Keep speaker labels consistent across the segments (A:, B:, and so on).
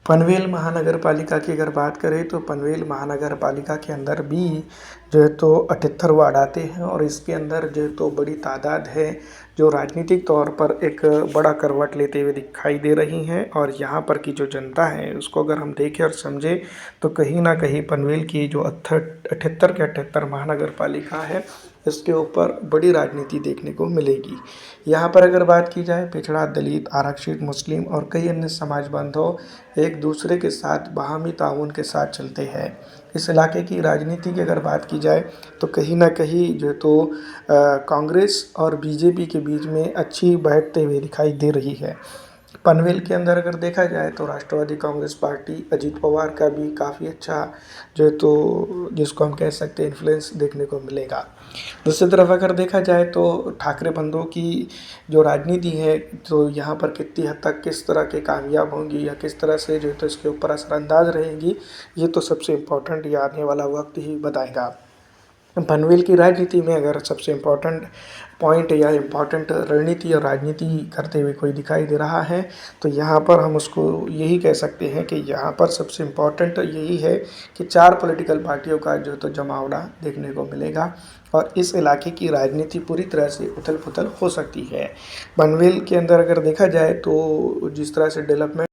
A: पनवेल महानगर पालिका की अगर बात करें तो पनवेल महानगर पालिका के अंदर भी जो है तो 78 वार्ड आते हैं और इसके अंदर जो है तो बड़ी तादाद है जो राजनीतिक तौर पर एक बड़ा करवट लेते हुए दिखाई दे रही हैं। और यहाँ पर की जो जनता है उसको अगर हम देखें और समझें तो कहीं ना कहीं पनवेल की जो 78 के 78 महानगर पालिका है इसके ऊपर बड़ी राजनीति देखने को मिलेगी। यहाँ पर अगर बात की जाए पिछड़ा, दलित, आरक्षित, मुस्लिम और कई अन्य समाज बांधव एक दूसरे के साथ बाहमी ताउन के साथ चलते हैं। इस इलाके की राजनीति की अगर बात की जाए तो कहीं ना कहीं जो तो कांग्रेस और बीजेपी के बीच में अच्छी बैठते हुए दिखाई दे रही है। पनवेल के अंदर अगर देखा जाए तो राष्ट्रवादी कांग्रेस पार्टी अजीत पवार का भी काफ़ी अच्छा जो है तो जिसको हम कह सकते हैं इन्फ्लुएंस देखने को मिलेगा। दूसरी तरफ अगर देखा जाए तो ठाकरे बंधुओं की जो राजनीति है तो यहाँ पर कितनी हद तक किस तरह के कामयाब होंगी या किस तरह से जो है तो इसके ऊपर असरअंदाज रहेंगी, ये तो सबसे इम्पोर्टेंट ये आने वाला वक्त ही बताएगा। पनवेल की राजनीति में अगर सबसे इम्पोर्टेंट पॉइंट या इम्पोर्टेंट रणनीति और राजनीति करते हुए कोई दिखाई दे रहा है तो यहाँ पर हम उसको यही कह सकते हैं कि यहाँ पर सबसे इम्पोर्टेंट यही है कि 4 पॉलिटिकल पार्टियों का जो तो जमावड़ा देखने को मिलेगा और इस इलाके की राजनीति पूरी तरह से उथल पुथल हो सकती है। पनवेल के अंदर अगर देखा जाए तो जिस तरह से डेवलपमेंट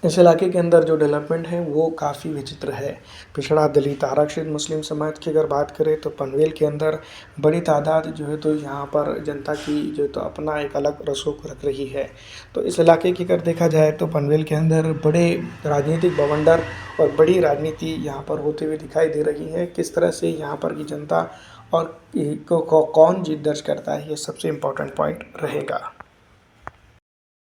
A: इस इलाके के अंदर जो डेवलपमेंट है वो काफ़ी विचित्र है। पिछड़ा, दलित, आरक्षित, मुस्लिम समाज की अगर बात करें तो पनवेल के अंदर बड़ी तादाद जो है तो यहाँ पर जनता की जो तो अपना एक अलग रसूख रख रही है। तो इस इलाके की अगर देखा जाए तो पनवेल के अंदर बड़े राजनीतिक बवंडर और बड़ी राजनीति यहाँ पर होते हुए दिखाई दे रही है। किस तरह से यहाँ पर की जनता और कौन जीत दर्ज करता है ये सबसे इम्पोर्टेंट पॉइंट रहेगा।